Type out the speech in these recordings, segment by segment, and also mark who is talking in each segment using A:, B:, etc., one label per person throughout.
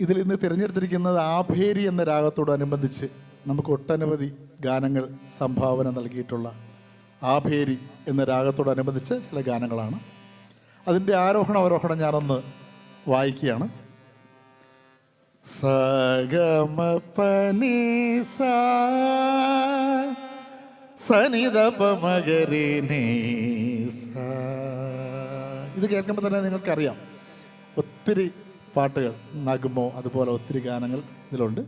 A: ഇതിൽ ഇന്ന് തിരഞ്ഞെടുത്തിരിക്കുന്നത് ആഭേരി എന്ന രാഗത്തോടനുബന്ധിച്ച് നമുക്ക് ഒട്ടനവധി ഗാനങ്ങൾ സംഭാവന നൽകിയിട്ടുള്ള ആഭേരി എന്ന രാഗത്തോടനുബന്ധിച്ച് ചില ഗാനങ്ങളാണ്. അതിൻ്റെ ആരോഹണം അവരോഹണം ഞാനൊന്ന് വായിക്കുകയാണ്. സഗമ പനി സനിധപ മഗരി നീ സാ. ഇത് കേൾക്കുമ്പോൾ തന്നെ നിങ്ങൾക്കറിയാം ഒത്തിരി പാട്ടുകൾ, നഗ്മോ അതുപോലെ ഒത്തിരി ഗാനങ്ങൾ ഇതിലുണ്ട്.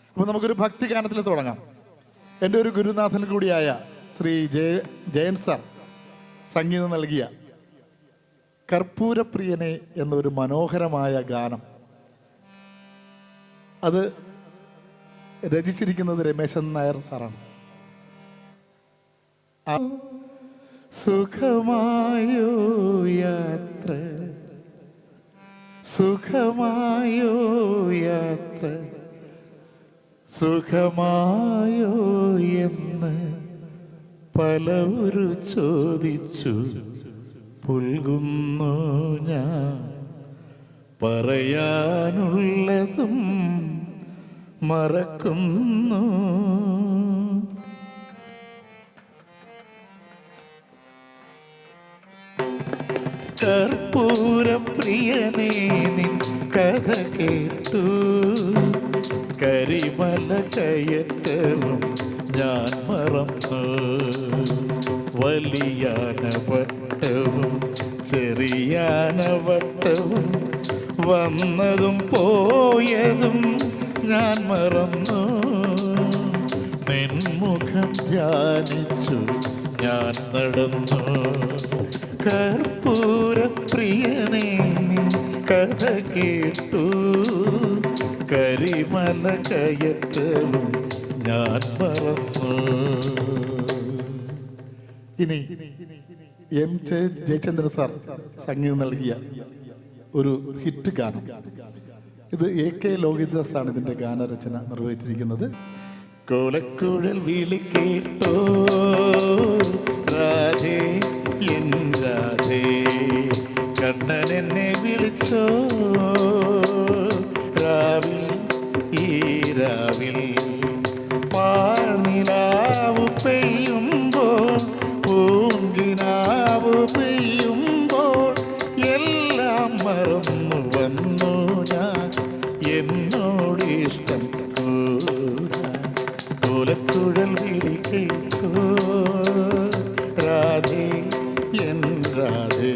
A: അപ്പോൾ നമുക്കൊരു ഭക്തി ഗാനത്തിൽ തുടങ്ങാം. എൻ്റെ ഒരു ഗുരുനാഥൻ കൂടിയായ ശ്രീ ജയൻ സാർ സംഗീതം നൽകിയ കർപ്പൂരപ്രിയനെ എന്നൊരു മനോഹരമായ ഗാനം, അത് രചിച്ചിരിക്കുന്നത് രമേശൻ നായർ സാറാണ്. സുഖമായോ യാത്ര, സുഖമായോ യാത്ര, സുഖമായോ എന്ന് പലവരു ചോദിച്ചു പുൽകുന്നു ഞാൻ, പറയാനുള്ളതും മറക്കുന്നു. കർപ്പൂരപ്രിയനേ നിൻ കഥ കേട്ടു, കരിമല കയറ്റവും ഞാൻ മറന്നു, വലിയാനവട്ടവും ചെറിയാനവട്ടവും വന്നതും പോയതും ഞാൻ മറന്നു, നിൻമുഖം ധ്യാനിച്ചു ഞാൻ നടന്നു. കർപ്പൂരപ്രിയനേ നിൻ കഥ കേട്ടു, കരിമല കയറ്റവും ഞാൻ മറന്നു. ഇനി എം ജയചന്ദ്രൻ സാർ സംഗീതം നൽകിയ ഒരു ഹിറ്റ് ഗാനം. ഇത് AK ലോഹിതദാസാണ് ഇതിൻ്റെ ഗാനരചന നിർവഹിച്ചിരിക്കുന്നത്. കോലക്കുഴൽ വിളി കേട്ടോ രാധേ എൻ രാധേ, കണ്ണൻ എന്നെ വിളിച്ചോ രാവിൽ ഈ രാവിൽ, പാഴ്നിലാവ് പെയ്യുമ്പോൾ പൂങ്കിനാവ് പെയ്യുമ്പോൾ എല്ലാം മറന്നു വന്നു ഞാൻ, എന്നോട് ഇഷ്ടം കൂടാൻ. കോലക്കുഴൽ വിളി കേൾക്കോ രാധേ എൻ രാധേ,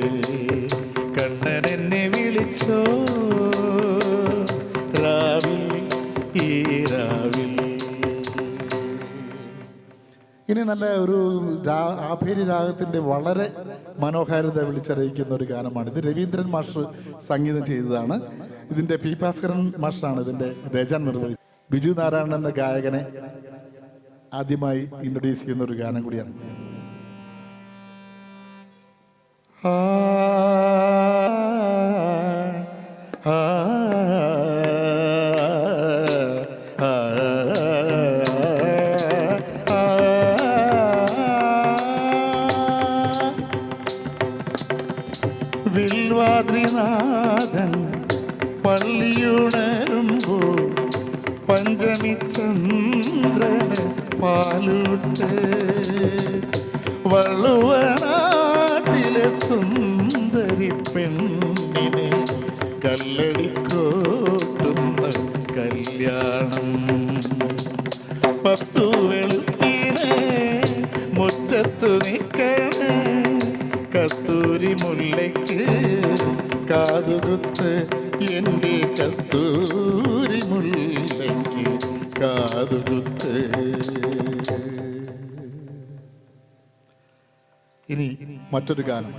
A: കണ്ണൻ എന്നെ വിളിച്ചോ രാവിൽ ഈ രാവിൽ. ഇനി നല്ല ഒരു ആഭേരി രാഗത്തിൻ്റെ വളരെ മനോഹാരിത വിളിച്ചറിയിക്കുന്ന ഒരു ഗാനമാണ്. ഇത് രവീന്ദ്രൻ മാസ്റ്റർ സംഗീതം ചെയ്തതാണ്. ഇതിൻ്റെ പി ഭാസ്കരൻ മാസ്റ്ററാണ് ഇതിൻ്റെ രചന നിർവഹിച്ചത്. ബിജു നാരായണൻ എന്ന ഗായകനെ ആദ്യമായി ഇൻട്രൊഡ്യൂസ് ചെയ്യുന്ന ഒരു ഗാനം കൂടിയാണ്. വിൽവാദ്രിനാഥൻ പള്ളിയുണരുമ്പോൾ പഞ്ചമി ചന്ദ്രന് പാലൂട്ട്, വള്ളുവനാട്ടിലെ സുന്ദരി പെണ്ണിനെ കല്ലടിക്കോട്ടുന്ന കല്യാണം. 10 വെളുപ്പിനെ മുറ്റത്തു നിൽക്കണേ കസ്തൂരി മുല്ലയ്ക്ക് കാതുകുത്ത്, എൻ്റെ കസ്തൂരി മുല്ലയ്ക്ക് കാതുകുത്ത്. ഇനി മറ്റൊരു ഗാനം,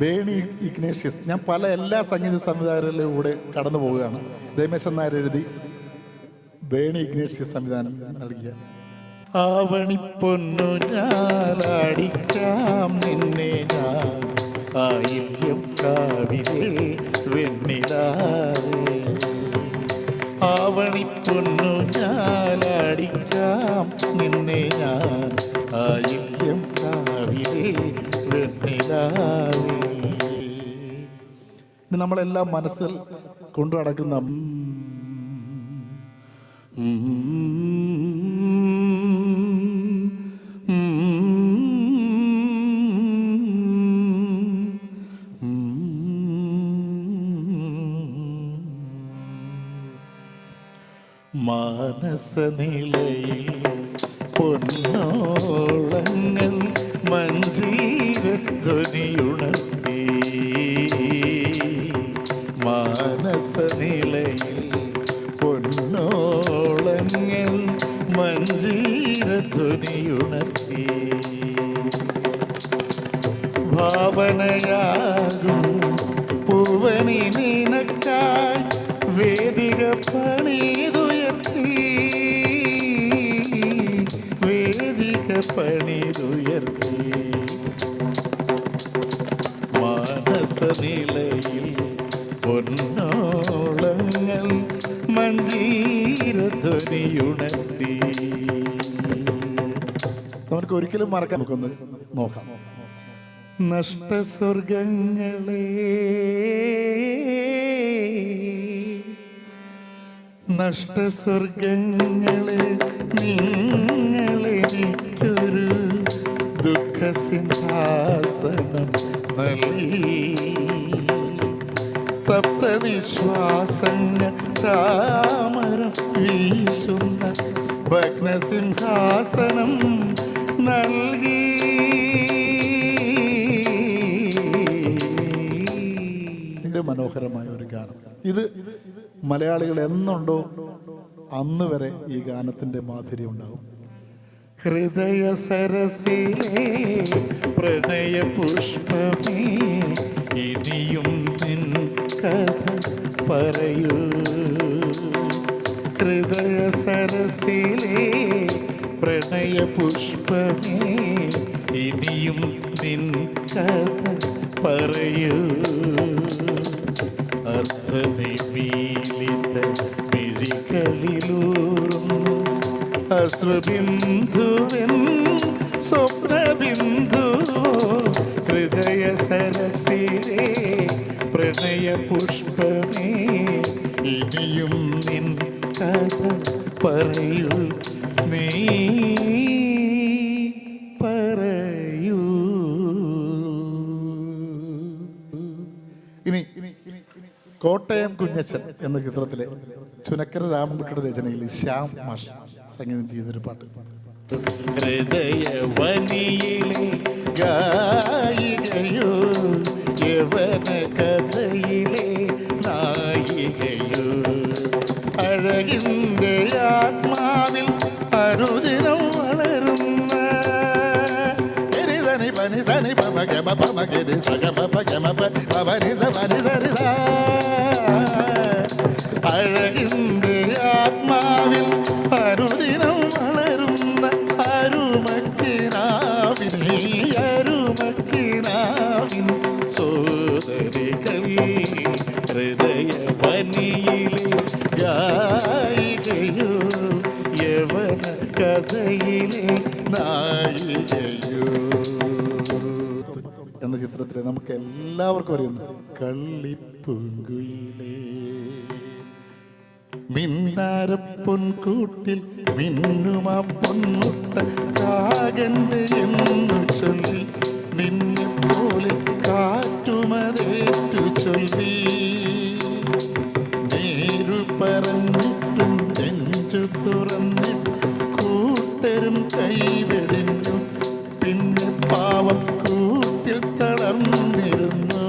A: ബേണി ഇഗ്നേഷ്യസ്. ഞാൻ എല്ലാ സംഗീത സംവിധായകരിലൂടെ കടന്നു പോവുകയാണ്. രമേശൻ നായർ എഴുതി ബേണി ഇഗ്നേഷ്യസ് സംവിധാനം നൽകിയ ആവണിപ്പൊന്നു ഞാലാടിക്കാം നിന്നെ ഞാൻ, ആയില്യം കാവിലെ വെണ്ണിലാവേ, ആവണിപ്പൊന്നു ഞാലാടിക്കാം നിന്നെ ഞാൻ, ആയില്യം കാവിലെ വെണ്ണിലാവേ. നമ്മളെല്ലാം മനസ്സിൽ കൊണ്ടു നടക്കുന്ന മാനസനിലയിൽ പൊന്നോളങ്ങൾ മഞ്ജീരധ്വനിയുണർത്തി. മാനസനിലയിൽ പൊന്നോളങ്ങൾ മഞ്ജീരധ്വനിയുണർത്തി. ഭാവനയാകും പൂവനി നിനക്കായി വേദിക പണിതുയർത്തി. വേദിക പണിതുയർത്തി. മാനസനിലയിൽ പൊന്നോളങ്ങൾ മഞ്ജീരധ്വനിയുണർത്തി. നമുക്ക് ഒരിക്കലും മറക്കാൻ നമുക്കൊന്ന് നോക്കാം. നഷ്ടസ്വർഗങ്ങളെ നഷ്ടസ്വർഗങ്ങളെ നിങ്ങളെനിക്കൊരു ദുഃഖസിംഹാസനം നൽകി. തപ്തനിശ്വാസങ്ങൾ താമരം വീശുന്ന ഭഗ്നസിംഹാസനം നൽകി. മനോഹരമായ ഒരു ഗാനം ഇത്. മലയാളികൾ എന്നുണ്ടോ അന്ന് വരെ ഈ ഗാനത്തിന്റെ മാധുര്യം ഉണ്ടാവും. ഹൃദയ സരസിലെ പ്രണയ പുഷ്പമേ ഇനിയും നിൻ കഥ പറയൂ. ഹൃദയ സരസിലെ പ്രണയ പുഷ്പമേ ഇനിയും നിൻ കഥ പറയൂ. അർത്ഥനിമീലിത മിഴികളിലൂറും അശ്രുബിന്ദുവിൻ സ്വപ്നബിന്ദു. ഹൃദയ സരസിലെ പ്രണയ പുഷ്പമേ ഇനിയും നിൻ കഥ പറയൂ. നീ പറയൂ. ഇനി കോട്ടയം കുഞ്ഞച്ചൻ എന്ന ചിത്രത്തിലെ ചുനക്കര രാമൻകുട്ടിയുടെ രചനയിൽ ശ്യാം മാഷ് സംഗീതം ചെയ്തൊരു പാട്ട്. ഹൃദയവനിയിലെ ഗായികയോ യവന കഥയിലെ നായികയോ അഴകിൻ്റെ ആത്മാവിൽ അനുദിനം വളരുന്ന പനി സനി പമ ഗമ പമ ഗരി സഗമ പഗമ പവനി സവനി സരിസ. അഴകിൻ്റെ ആത്മാവിൽ അനുദിനം വളരുന്ന അരുമക്കിനാവിൻ അരുമക്കിനാവിൻ സോദരികൾ. ഹൃദയവനിയിലെ ഗായികയോ യവന കഥയിലെ നായികയോ എന്ന ചിത്രത്തിലെ നമുക്ക് എല്ലാവർക്കും അറിയുന്നു കള്ളിപ്പൂങ്കുയിലേ മിന്നാരപ്പൊൻകൂട്ടിൽ മിന്നുമാ പൊന്മുട്ട കാകന്റെ എന്നു ചൊല്ലി നിന്നെ പോലെ കാറ്റുമതേറ്റു ചൊല്ലി. നേരു പറഞ്ഞിട്ടും നെഞ്ചു തുറന്നിട്ടും കൂട്ടരും കൈവെടിഞ്ഞു. പിന്നെ പാവം കൂട്ടിൽ തളർന്നിരുന്നു.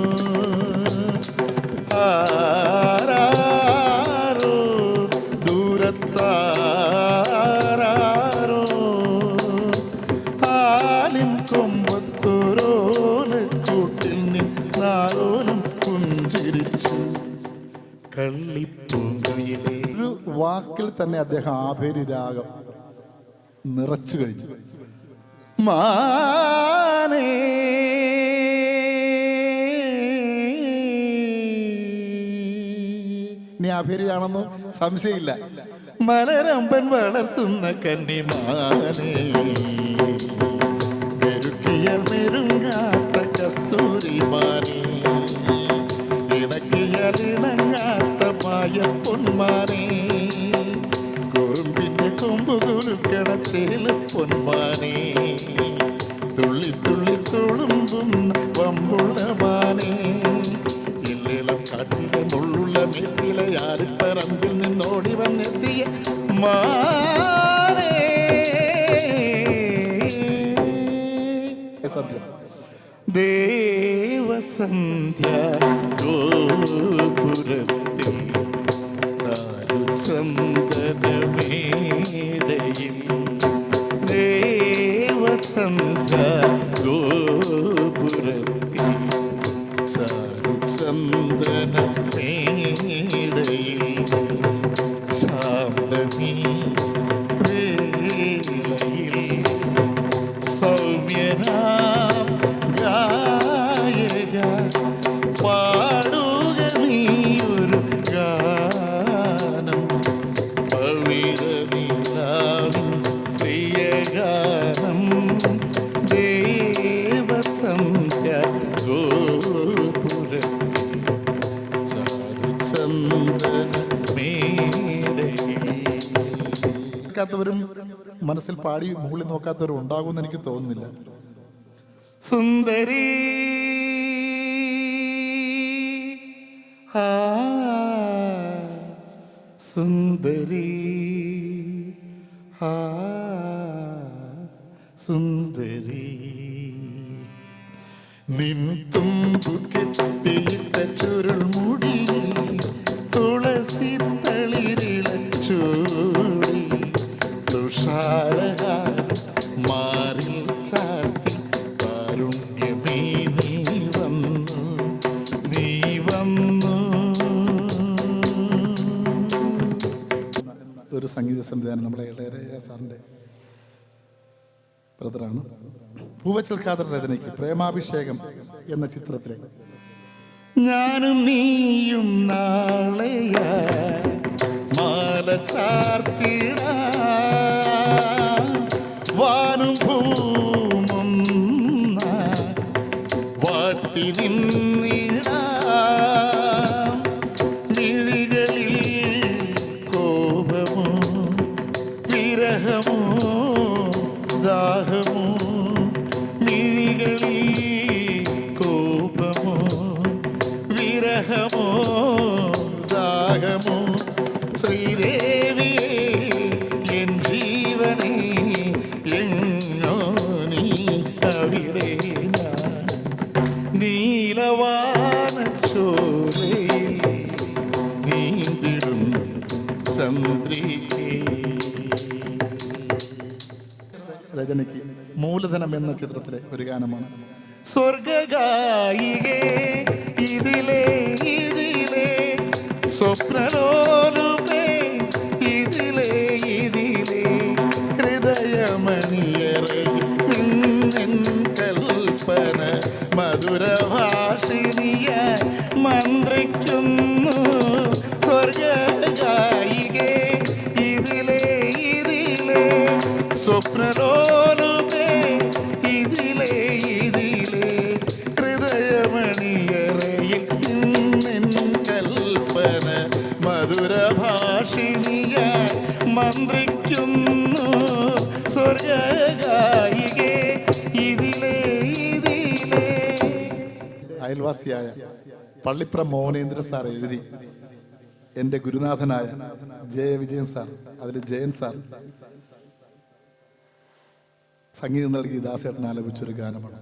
A: ആരാരോ ദൂരത്താരോ ആലിൻ കൊമ്പത്തോരോല കൂട്ടിൽ നിന്നാരോലും പുഞ്ചിരിച്ചു. കള്ളിപ്പൂങ്കുയിലെ ഒരു വാക്കിൽ തന്നെ അദ്ദേഹം ആഭേരി രാഗം നിറച്ചു കഴിഞ്ഞു. മാനേ ഇനി ആഭേരിയാണെന്ന് സംശയമില്ല. മലരമ്പൻ വളർത്തുന്ന കന്നിമാനേ മെരുക്കിയ മെരുങ്ങാത്ത കസ്തൂരിമാനേ ഇടക്കിയ കുളിച്ചാലിണങ്ങാത്ത മായ പൊന്മാനേ, കുറുമ്പിന്റെ കൊമ്പു കുലുക്കണ ചേല പൊന്മാനേ, തുള്ളി തുള്ളി തുളുമ്പും വമ്പുള്ള മാനേ, ഇല്ലിളം കാട്ടിലെ മുള്ളുള്ള മെത്തിലെ ആരിപ്പറമ്പിൽ നിന്നോടി വന്നെത്തിയ മാനേ. സത്യം ദേവസന്ധ്യ ഗോപുരത്തിൽ ചന്ദനമേടയിൽ, ദേവസന്ധ്യ ഗോപുരത്തിൽ ചന്ദനമേടയിൽ, ശാന്തമീ വേളയിൽ സൗമ്യനാം ഗായക പാടുക നീയൊരു ഗാനം, പവിഴനിലാവിൻ പ്രിയഗാനം, ദേവസന്ധ്യ ഗോപുരത്തിൽ ും മനസ്സിൽ പാടി മുകളിൽ നോക്കാത്തവരും ഉണ്ടാകുമെന്ന് എനിക്ക് തോന്നുന്നില്ല. സുന്ദരി സുന്ദരി സുന്ദരി, നിൻ തുമ്പുകെട്ടിയിട്ട ചുരുൾ മുടി തുളസി തളിരിളച്ചൂടി, തുഷാരക മാറിൽ ചാർത്തി കാരുണ്യമേ നീ വന്നു, നീ വന്നു. ഒരു സംഗീത സംവിധാനം നമ്മുടെ ഇളയരാജ സാറിൻ്റെ ബ്രദറാണ്. പൂവച്ചൽ ഖാദർ രചനയ്ക്ക് പ്രേമാഭിഷേകം എന്ന ചിത്രത്തിലെ ഞാനും നീയും നാളെയ മാല ചാർത്തിട, വാനും ഭൂമും വാട്ടി നിന്നിട, മിഴികളിൽ കോപമോ വിരഹമോ ദാഹമോ, മിഴികളിൽ കോപമോ വിരഹമോ ദാഹമോ, ശ്രീദേവിയേ എൻ ജീവനേ എങ്ങോ നീ അവിടെ ഞാൻ, നീലവാനച്ചോലയിൽ നീന്തിടും ചന്ദ്രികേ. രചനയ്ക്ക് മൂലധനം എന്ന ചിത്രത്തിലെ ഒരു ഗാനമാണ്. സ്വർഗഗായികേ ഇതിലേ ഇതിലേ സ്വപ്നലോലുമേ ഇതിലേ ഇതിലേ, ഹൃദയമണിയറയിൽ കൽപ്പന മധുരഭാഷിണിയ മന്ത്രിക്കുന്നു. സ്വർഗഗായികേ ഇതിലേ ഇതിലേ സ്വപ്നലോലുമേ ഇതിലേ ഇതിലേ, ഹൃദയമണിയറയിൽ കൽപ്പന മധുരഭാഷിണിയ മന്ത്രിക്കുന്നു. സ്വർഗഗായികേ ഇതിലേ ഇതിലേ. അയൽവാസിയായ പള്ളിപ്രം മോഹനേന്ദ്ര സാർ എഴുതി എൻ്റെ ഗുരുനാഥനായ വിജയൻ സാർ, അതിൽ ജയൻ സാർ സംഗീതം നൽകി ദാസേട്ടൻ ആലപിച്ചൊരു ഗാനമാണ്.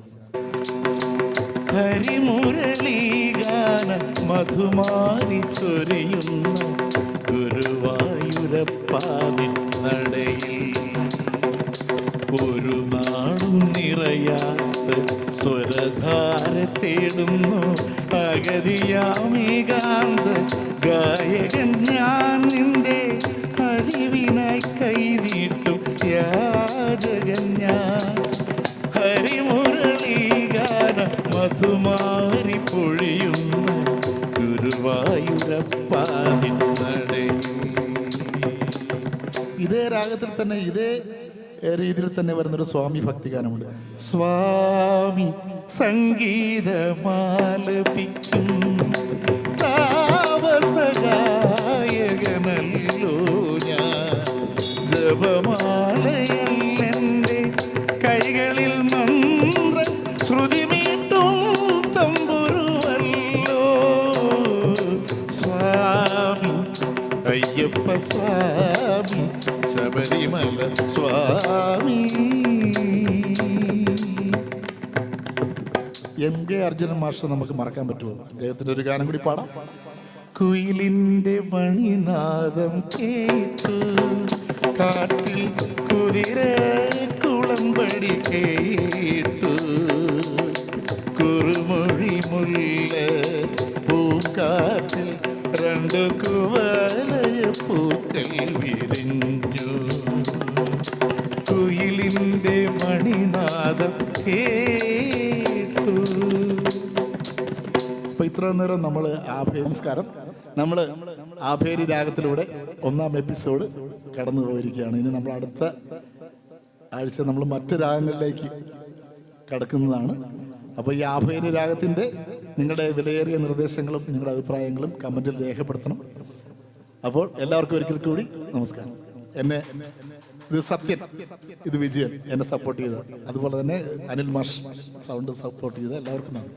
A: ഹരിമുരളീഗാന മധുമാരി ചൊരിയുന്ന ഗുരുവായൂരപ്പാവിൻ നടയിൽ, ഒരു നാളും നിറയാത്ത സ്വരധാര തേടുന്നു അഗതിയാമേകാന്ത ഗായകൻ ഞാൻ, നിന്റെ അറിവിനായി കൈനീട്ടും യാചകൻ ഞാൻ. ഹരിമുരളീഗാന മധുമാരി പൊഴിയുന്ന ഗുരുവായൂരപ്പാവിൻ നടയിൽ. ഇതേ രാഗത്തിൽ തന്നെ ഇതേ രീതിയിൽ തന്നെ വരുന്നൊരു സ്വാമി ഭക്തിഗാനമുണ്ട്. സ്വാമി സംഗീതമാലപിക്കും അയ്യപ്പ സ്വാമി ശബരിമല സ്വാമി. MK അർജുനൻ മാഷ് നമുക്ക് മറക്കാൻ പറ്റുമോ? അദ്ദേഹത്തിന്റെ ഒരു ഗാനം കൂടി പാടാം. കുയിലിന്റെ മണിനാദം കേട്ടു, കാട്ടിൽ കുതിര കുളമ്പടി കേട്ടു, കുറുമൊഴി മുല്ല പൂക്കാട്ടിൽ രണ്ടു കുവലയ പൂക്കൾ വിരിഞ്ഞു. കുയിലിന്റെ മണിനാദം കേട്ടു. അപ്പൊ ഇത്ര നേരം നമ്മൾ നമസ്കാരം, നമ്മൾ ആഭേരി രാഗത്തിലൂടെ 1-ാം എപ്പിസോഡ് കടന്നു പോയിരിക്കുകയാണ്. ഇനി നമ്മൾ അടുത്ത ആഴ്ച നമ്മൾ മറ്റു രാഗങ്ങളിലേക്ക് കടക്കുന്നതാണ്. അപ്പോൾ ഈ ആഭേരി രാഗത്തിൻ്റെ നിങ്ങളുടെ വിലയേറിയ നിർദ്ദേശങ്ങളും നിങ്ങളുടെ അഭിപ്രായങ്ങളും കമൻറ്റിൽ രേഖപ്പെടുത്തണം. അപ്പോൾ എല്ലാവർക്കും ഒരിക്കൽ കൂടി നമസ്കാരം. ഇത് സത്യൻ, ഇത് വിജയൻ എന്നെ സപ്പോർട്ട് ചെയ്തത്, അതുപോലെ തന്നെ അനിൽ മാഷ് സൗണ്ട് സപ്പോർട്ട് ചെയ്ത എല്ലാവർക്കും നന്ദി.